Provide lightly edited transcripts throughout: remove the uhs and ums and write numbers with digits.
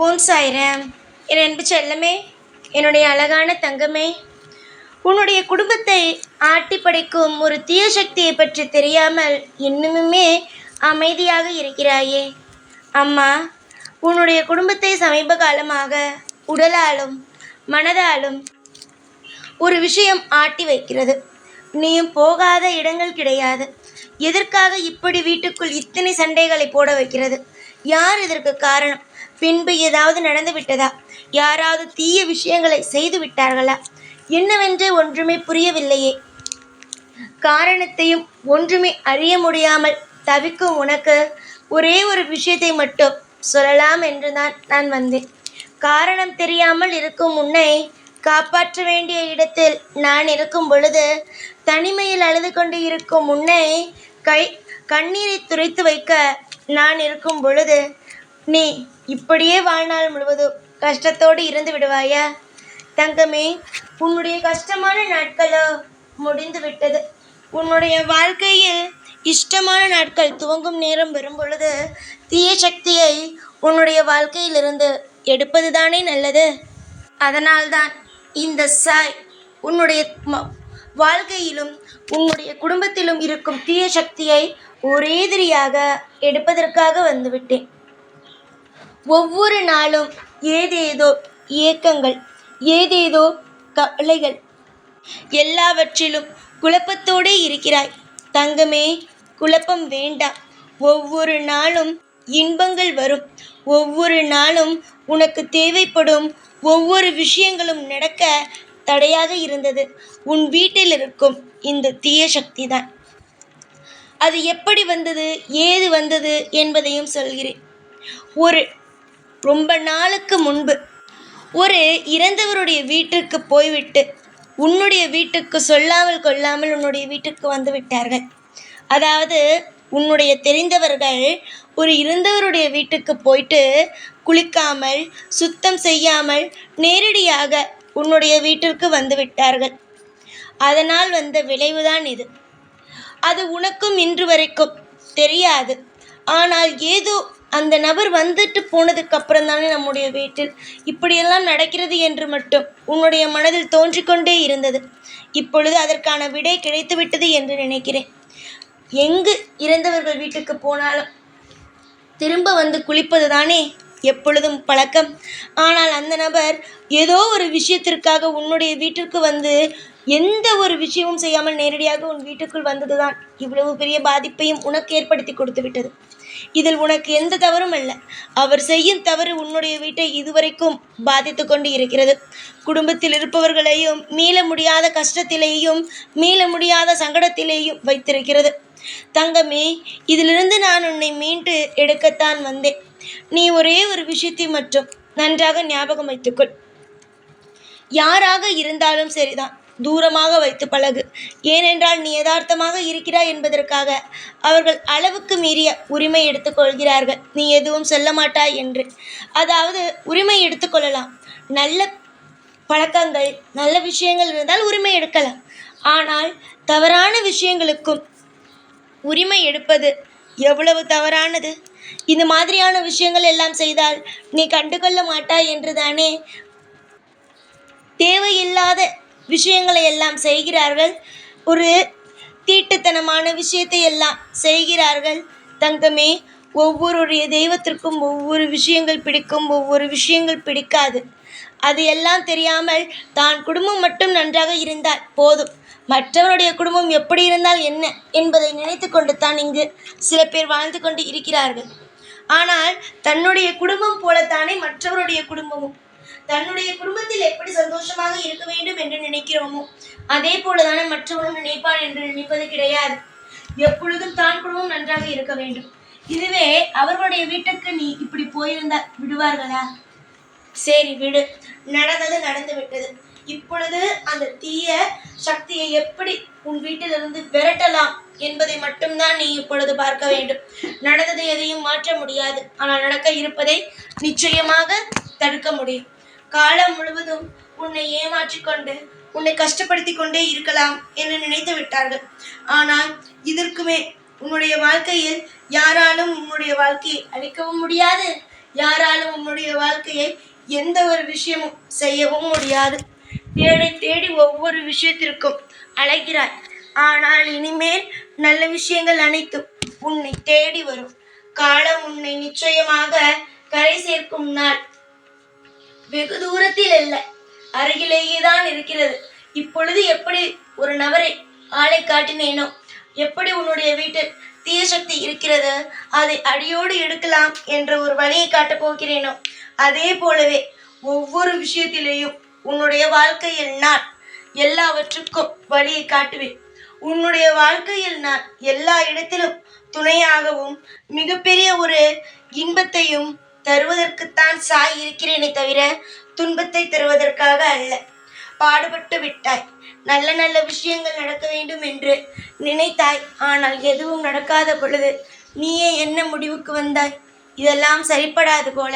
ஓம் சாய்ராம். என் அன்பு செல்லமே, என்னுடைய அழகான தங்கமே, உன்னுடைய குடும்பத்தை ஆட்டி படைக்கும் ஒரு தீய சக்தியை பற்றி தெரியாமல் இன்னுமே அமைதியாக இருக்கிறாயே? அம்மா, உன்னுடைய குடும்பத்தை சமீப காலமாக உடலாலும் மனதாலும் ஒரு விஷயம் ஆட்டி வைக்கிறது. நீயும் போகாத இடங்கள் கிடையாது. எதற்காக இப்படி வீட்டுக்குள் இத்தனை சண்டைகளை போட வைக்கிறது? யார் இதற்கு காரணம்? பின்பு ஏதாவது நடந்து விட்டதா? யாராவது தீய விஷயங்களை செய்து விட்டார்களா? என்னவென்று ஒன்றுமே புரியவில்லையே. காரணத்தையும் ஒன்றுமே அறிய முடியாமல் தவிக்கும் உனக்கு ஒரே ஒரு விஷயத்தை மட்டும் சொல்லலாம் என்றுதான் நான் வந்தேன். காரணம் தெரியாமல் இருக்கும் உன்னை காப்பாற்ற வேண்டிய இடத்தில் நான் இருக்கும் பொழுது, தனிமையில் அழுது கொண்டு இருக்கும் உன்னை கண்ணீரை துடைத்து வைக்க நான் இருக்கும் பொழுது, நீ இப்படியே வாழ்நாள் முழுவதும் கஷ்டத்தோடு இருந்து விடுவாயா? தங்கமே, உன்னுடைய கஷ்டமான நாட்களோ முடிந்து விட்டது. உன்னுடைய வாழ்க்கையில் இஷ்டமான நாட்கள் துவங்கும் நேரம் வரும் பொழுது தீய சக்தியை உன்னுடைய வாழ்க்கையிலிருந்து எடுப்பது தானே நல்லது. அதனால்தான் இந்த சாய் உன்னுடைய வாழ்க்கையிலும் உன்னுடைய குடும்பத்திலும் இருக்கும் தீய சக்தியை ஒரேதிரியாக எடுப்பதற்காக வந்துவிட்டேன். ஒவ்வொரு நாளும் ஏதேதோ இயக்கங்கள், ஏதேதோ கவலைகள், எல்லாவற்றிலும் குழப்பத்தோடே இருக்கிறாய். தங்கமே, குழப்பம் வேண்டாம். ஒவ்வொரு நாளும் இன்பங்கள் வரும். ஒவ்வொரு நாளும் உனக்கு தேவைப்படும் ஒவ்வொரு விஷயங்களும் நடக்க தடையாக இருந்தது உன் வீட்டில் இருக்கும் இந்த தீய சக்தி தான். அது எப்படி வந்தது, ஏது வந்தது என்பதையும் சொல்கிறேன். ரொம்ப நாளுக்கு முன்பு ஒரு இறந்தவருடைய வீட்டிற்கு போய்விட்டு உன்னுடைய வீட்டுக்கு சொல்லாமல் கொள்ளாமல் உன்னுடைய வீட்டுக்கு வந்து விட்டார்கள். அதாவது உன்னுடைய தெரிந்தவர்கள் ஒரு இறந்தவருடைய வீட்டுக்கு போயிட்டு குளிக்காமல் சுத்தம் செய்யாமல் நேரடியாக உன்னுடைய வீட்டிற்கு வந்து விட்டார்கள். அதனால் வந்த விளைவுதான் இது. அது உனக்கும் இன்று வரைக்கும் தெரியாது. ஆனால் ஏதோ அந்த நபர் வந்துட்டு போனதுக்கு அப்புறம் தானே நம்முடைய வீட்டில் இப்படியெல்லாம் நடக்கிறது என்று மட்டும் உன்னுடைய மனதில் தோன்றிக்கொண்டே இருந்தது. இப்பொழுது அதற்கான விடை கிடைத்துவிட்டது என்று நினைக்கிறேன். எங்கு இறந்தவர்கள் வீட்டுக்கு போனாலும் திரும்ப வந்து குளிப்பது தானே எப்பொழுதும் பழக்கம். ஆனால் அந்த நபர் ஏதோ ஒரு விஷயத்திற்காக உன்னுடைய வீட்டிற்கு வந்து எந்த ஒரு விஷயமும் செய்யாமல் நேரடியாக உன் வீட்டுக்குள் வந்ததுதான் இவ்வளவு பெரிய பாதிப்பையும் உனக்கு ஏற்படுத்தி கொடுத்து விட்டது. இதில் உனக்கு எந்த தவறும் அல்ல. அவர் செய்யும் தவறு உன்னுடைய வீட்டை இதுவரைக்கும் பாதித்து கொண்டு இருக்கிறது. குடும்பத்தில் இருப்பவர்களையும் மீள முடியாத கஷ்டத்திலேயும் மீள முடியாத சங்கடத்திலேயும் வைத்திருக்கிறது. தங்கமே, இதிலிருந்து நான் உன்னை மீண்டு எடுக்கத்தான் வந்தேன். நீ ஒரே ஒரு விஷயத்தை மட்டும் நன்றாக ஞாபகம் வைத்துக்கொள். யாராக இருந்தாலும் சரிதான், தூரமாக வைத்து பழகு. ஏனென்றால் நீ யதார்த்தமாக இருக்கிறாய் என்பதற்காக அவர்கள் அளவுக்கு மீறிய உரிமை எடுத்துக்கொள்கிறார்கள். நீ எதுவும் சொல்ல மாட்டாய் என்று. அதாவது உரிமை எடுத்துக்கொள்ளலாம். நல்ல பழக்கங்கள், நல்ல விஷயங்கள் இருந்தால் உரிமை எடுக்கலாம். ஆனால் தவறான விஷயங்களுக்கும் உரிமை எடுப்பது எவ்வளவு தவறானது. இந்த மாதிரியான விஷயங்கள் எல்லாம் செய்தால் நீ கண்டுகொள்ள மாட்டாய் என்று தானே தேவையில்லாத விஷயங்களை எல்லாம் செய்கிறார்கள். ஒரு தீட்டுத்தனமான விஷயத்தை எல்லாம் செய்கிறார்கள். தங்கமே, ஒவ்வொருடைய தெய்வத்திற்கும் ஒவ்வொரு விஷயங்கள் பிடிக்கும், ஒவ்வொரு விஷயங்கள் பிடிக்காது. அது எல்லாம் தெரியாமல் தான் குடும்பம் மட்டும் நன்றாக இருந்தால் போதும், மற்றவருடைய குடும்பம் எப்படி இருந்தால் என்ன என்பதை நினைத்து கொண்டு தான் இங்கு சில பேர் வாழ்ந்து கொண்டு இருக்கிறார்கள். ஆனால் தன்னுடைய குடும்பம் போலத்தானே மற்றவருடைய குடும்பமும். தன்னுடைய குடும்பத்தில் எப்படி சந்தோஷமாக இருக்க வேண்டும் என்று நினைக்கிறோமோ அதே போலதானே மற்றவரும் நினைப்பான் என்று நினைப்பது கிடையாது. எப்பொழுதும் தான் குடும்பம் நன்றாக இருக்க வேண்டும். இதுவே அவர்களுடைய வீட்டுக்கு நீ இப்படி போயிருந்தால் விடுவார்களா? சரி விடு, நடந்தது நடந்து விட்டது. இப்பொழுது அந்த தீய சக்தியை எப்படி உன் வீட்டிலிருந்து விரட்டலாம் என்பதை மட்டும்தான் நீ இப்பொழுது பார்க்க வேண்டும். நடந்ததை எதையும் மாற்ற முடியாது, ஆனால் நடக்க இருப்பதை நிச்சயமாக தடுக்க முடியும். காலம் முழுவதும் உன்னை ஏமாற்றிக்கொண்டு உன்னை கஷ்டப்படுத்தி கொண்டே இருக்கலாம் என்று நினைத்து விட்டார்கள். ஆனால் இதற்குமே உன்னுடைய வாழ்க்கையில் யாராலும் உன்னுடைய வாழ்க்கையை அழிக்கவும் முடியாது, யாராலும் உன்னுடைய வாழ்க்கையை எந்த ஒரு விஷயமும் செய்யவும் முடியாது. தேடி தேடி ஒவ்வொரு விஷயத்திற்கும் அழைக்கிறாய். ஆனால் இனிமேல் நல்ல விஷயங்கள் அனைத்தும் உன்னை தேடி வரும். காலம் உன்னை நிச்சயமாக கரை சேர்க்கும் நாள் வெகு தூரத்தில் அல்ல, அருகிலேயே தான் இருக்கிறது. இப்பொழுது எப்படி ஒரு நபரை ஆளை காட்டினேனோ, எப்படி உன்னுடைய வீட்டில் தீய சக்தி இருக்கிறது, அதை அடியோடு எடுக்கலாம் என்ற ஒரு வழியை காட்டப் போகிறேனோ, அதே போலவே ஒவ்வொரு விஷயத்திலேயும் உன்னுடைய வாழ்க்கையில் நான் எல்லாவற்றுக்கும் வழியை காட்டுவேன். உன்னுடைய வாழ்க்கையில் நான் எல்லா இடத்திலும் துணையாகவும் மிகப்பெரிய ஒரு இன்பத்தையும் தருவதற்குத்தான் சாய் இருக்கிறேனே தவிர துன்பத்தை தருவதற்காக அல்ல. பாடுபட்டு விட்டாய், நல்ல நல்ல விஷயங்கள் நடக்க வேண்டும் என்று நினைத்தாய். ஆனால் எதுவும் நடக்காத பொழுது நீயே என்ன முடிவுக்கு வந்தாய்? இதெல்லாம் சரிப்படாது போல,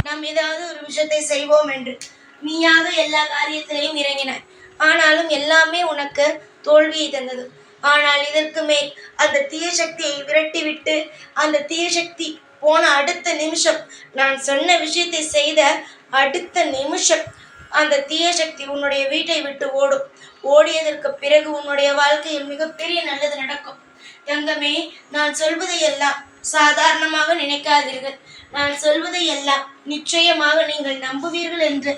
நாம் ஏதாவது ஒரு விஷயத்தை செய்வோம் என்று நீயாக எல்லா காரியத்திலையும் இறங்கினாய். ஆனாலும் எல்லாமே உனக்கு தோல்வியை தந்தது. ஆனால் இதற்கு மேல் அந்த தீய சக்தியை விரட்டிவிட்டு, அந்த தீய சக்தி போன அடுத்த நிமிஷம், நான் சொன்ன விஷயத்தை செய்த அடுத்த நிமிஷம் அந்த தீய சக்தி உன்னுடைய வீட்டை விட்டு ஓடும். ஓடியதற்கு பிறகு உன்னுடைய வாழ்க்கையில் மிகப்பெரிய நல்லது நடக்கும். தங்கமே, நான் சொல்வதை எல்லாம் சாதாரணமாக நினைக்காதீர்கள். நான் சொல்வதை எல்லாம் நிச்சயமாக நீங்கள் நம்புவீர்கள் என்று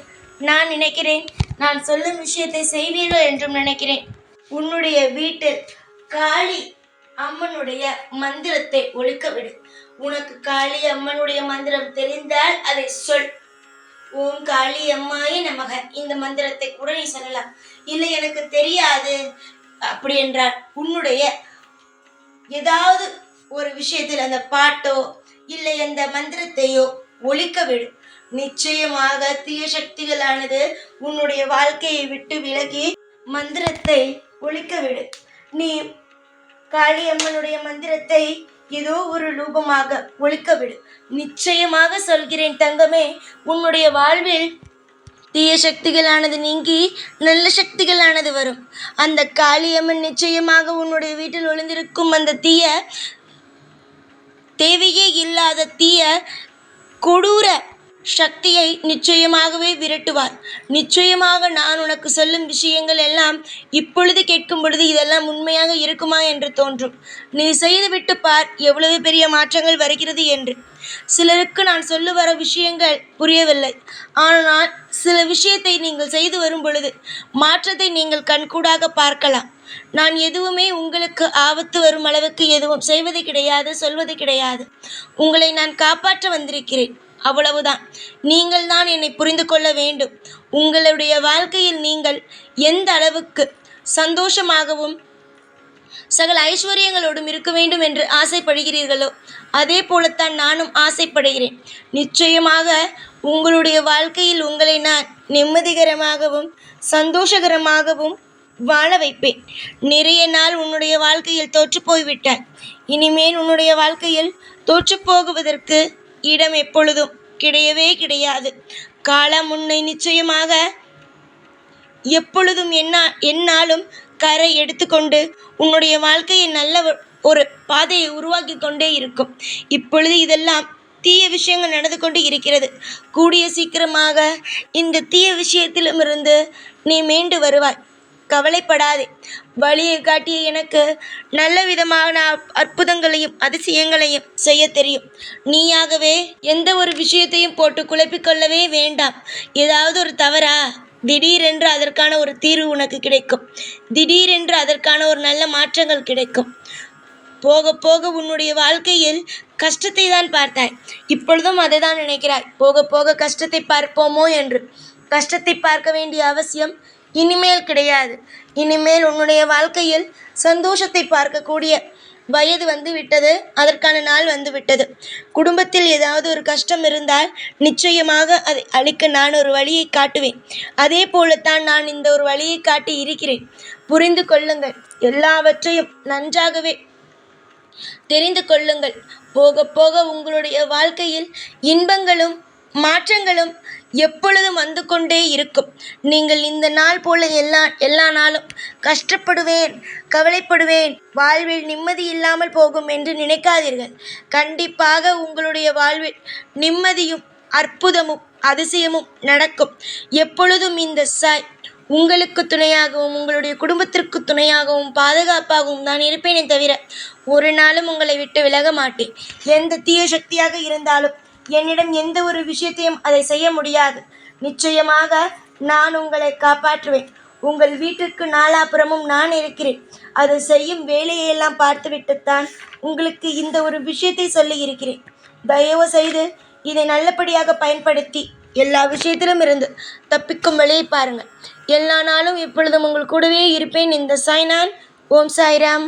நான் நினைக்கிறேன். நான் சொல்லும் விஷயத்தை செய்வீர்கள் என்றும் நினைக்கிறேன். உன்னுடைய வீட்டில் காளி அம்மனுடைய மந்திரத்தை ஒலிக்க விடு. உனக்கு காளி அம்மனுடைய மந்திரம் தெரிந்தால் அதை சொல். ஓம் காளி அம்மாயே நமக, இந்த மந்திரத்தை கூட நீ சொல்லலாம். இல்லை எனக்கு தெரியாது அப்படி என்றால் உன்னுடைய ஏதாவது ஒரு விஷயத்தில் அந்த பாட்டோ இல்லை அந்த மந்திரத்தையோ ஒலிக்க விடு. நிச்சயமாக தீய சக்திகளானது உன்னுடைய வாழ்க்கையை விட்டு விலகி மந்திரத்தை ஒலிக்க விடு. நீ காளியம்மனுடைய மந்திரத்தை ஏதோ ஒரு ரூபமாக ஒலிக்க விடு. நிச்சயமாக சொல்கிறேன் தங்கமே, உன்னுடைய வாழ்வில் தீய சக்திகளானது நீங்கி நல்ல சக்திகளானது வரும். அந்த காளியம்மன் நிச்சயமாக உன்னுடைய வீட்டில் ஒளிந்திருக்கும் அந்த தீய, தேவையே இல்லாத தீய கொடூர சக்தியை நிச்சயமாகவே விரட்டுவார். நிச்சயமாக நான் உனக்கு சொல்லும் விஷயங்கள் எல்லாம் இப்பொழுது கேட்கும் பொழுது இதெல்லாம் உண்மையாக இருக்குமா என்று தோன்றும். நீ செய்துவிட்டு பார் எவ்வளவு பெரிய மாற்றங்கள் வருகிறது என்று. சிலருக்கு நான் சொல்ல வர விஷயங்கள் புரியவில்லை. ஆனால் சில விஷயத்தை நீங்கள் செய்து வரும் பொழுது மாற்றத்தை நீங்கள் கண்கூடாக பார்க்கலாம். நான் எதுவுமே உங்களுக்கு ஆபத்து வரும் அளவுக்கு எதுவும் செய்வது கிடையாது, சொல்வது கிடையாது. உங்களை நான் காப்பாற்ற வந்திருக்கிறேன், அவ்வளவுதான். நீங்கள் தான் என்னை புரிந்து கொள்ள வேண்டும். உங்களுடைய வாழ்க்கையில் நீங்கள் எந்த அளவுக்கு சந்தோஷமாகவும் சகல ஐஸ்வர்யங்களோடும் இருக்க வேண்டும் என்று ஆசைப்படுகிறீர்களோ அதே போலத்தான் நானும் ஆசைப்படுகிறேன். நிச்சயமாக உங்களுடைய வாழ்க்கையில் உங்களை நான் நிம்மதிகரமாகவும் சந்தோஷகரமாகவும் வாழ வைப்பேன். நிறைய நாள் உன்னுடைய வாழ்க்கையில் தோற்று போய்விட்டாய். இனிமேல் உன்னுடைய வாழ்க்கையில் தோற்று போகுவதற்கு இடம் எப்பொழுதும் கிடையவே கிடையாது. காலம் உன்னை நிச்சயமாக எப்பொழுதும் என்னாலும் கரை எடுத்துக்கொண்டு உன்னுடைய வாழ்க்கையை நல்ல ஒரு பாதையை உருவாக்கி கொண்டே இருக்கும். இப்பொழுது இதெல்லாம் தீய விஷயங்கள் நடந்து கொண்டு இருக்கிறது. கூடிய சீக்கிரமாக இந்த தீய விஷயத்திலும் இருந்து நீ மீண்டு வருவாய். கவலைப்படாதே. வழியை காட்டிய எனக்கு நல்ல விதமான அற்புதங்களையும் அதிசயங்களையும் செய்ய தெரியும். நீயாகவே எந்த ஒரு விஷயத்தையும் போட்டு குழப்பிக்கொள்ளவே வேண்டாம். ஏதாவது ஒரு தவறா, திடீரென்று அதற்கான ஒரு தீர்வு உனக்கு கிடைக்கும். திடீரென்று அதற்கான ஒரு நல்ல மாற்றங்கள் கிடைக்கும். போக போக உன்னுடைய வாழ்க்கையில் கஷ்டத்தை தான் பார்த்தாய். இப்பொழுதும் அதை தான் நினைக்கிறாய். போக போக கஷ்டத்தை பார்ப்போமோ என்று. கஷ்டத்தை பார்க்க வேண்டிய அவசியம் இனிமேல் கிடையாது. இனிமேல் உன்னுடைய வாழ்க்கையில் சந்தோஷத்தை பார்க்கக்கூடிய வயது வந்து விட்டது. அதற்கான நாள் வந்து விட்டது. குடும்பத்தில் ஏதாவது ஒரு கஷ்டம் இருந்தால் நிச்சயமாக அதை அழிக்க நான் ஒரு வழியை காட்டுவேன். அதே போலத்தான் நான் இந்த ஒரு வழியை காட்டி இருக்கிறேன். புரிந்து கொள்ளுங்கள். எல்லாவற்றையும் நன்றாகவே தெரிந்து கொள்ளுங்கள். போக போக உங்களுடைய வாழ்க்கையில் இன்பங்களும் மாற்றங்களும் எப்பொழுதும் வந்து கொண்டே இருக்கும். நீங்கள் இந்த நாள் போல எல்லா நாளும் கஷ்டப்படுவேன், கவலைப்படுவேன், வாழ்வில் நிம்மதி இல்லாமல் போகும் என்று நினைக்காதீர்கள். கண்டிப்பாக உங்களுடைய வாழ்வில் நிம்மதியும் அற்புதமும் அதிசயமும் நடக்கும். எப்பொழுதும் இந்த சாய் உங்களுக்கு துணையாகவும் உங்களுடைய குடும்பத்திற்கு துணையாகவும் பாதுகாப்பாகவும் நான் இருப்பேனே தவிர ஒரு நாளும் உங்களை விட்டு விலக மாட்டேன். எந்த தீய சக்தியாக இருந்தாலும் என்னிடம் எந்த ஒரு விஷயத்தையும் அதை செய்ய முடியாது. நிச்சயமாக நான் உங்களை காப்பாற்றுவேன். உங்கள் வீட்டிற்கு நாலாபுறமும் நான் இருக்கிறேன். அது செய்யும் வேலையெல்லாம் பார்த்துவிட்டுத்தான் உங்களுக்கு இந்த ஒரு விஷயத்தை சொல்லி இருக்கிறேன். தயவு செய்து இதை நல்லபடியாக பயன்படுத்தி எல்லா விஷயத்திலும் இருந்து தப்பிக்கும் வழியை பாருங்கள். எல்லா நாளும் எப்பொழுதும் உங்கள் கூடவே இருப்பேன். இந்த சாய்நான். ஓம் சாய்ராம்.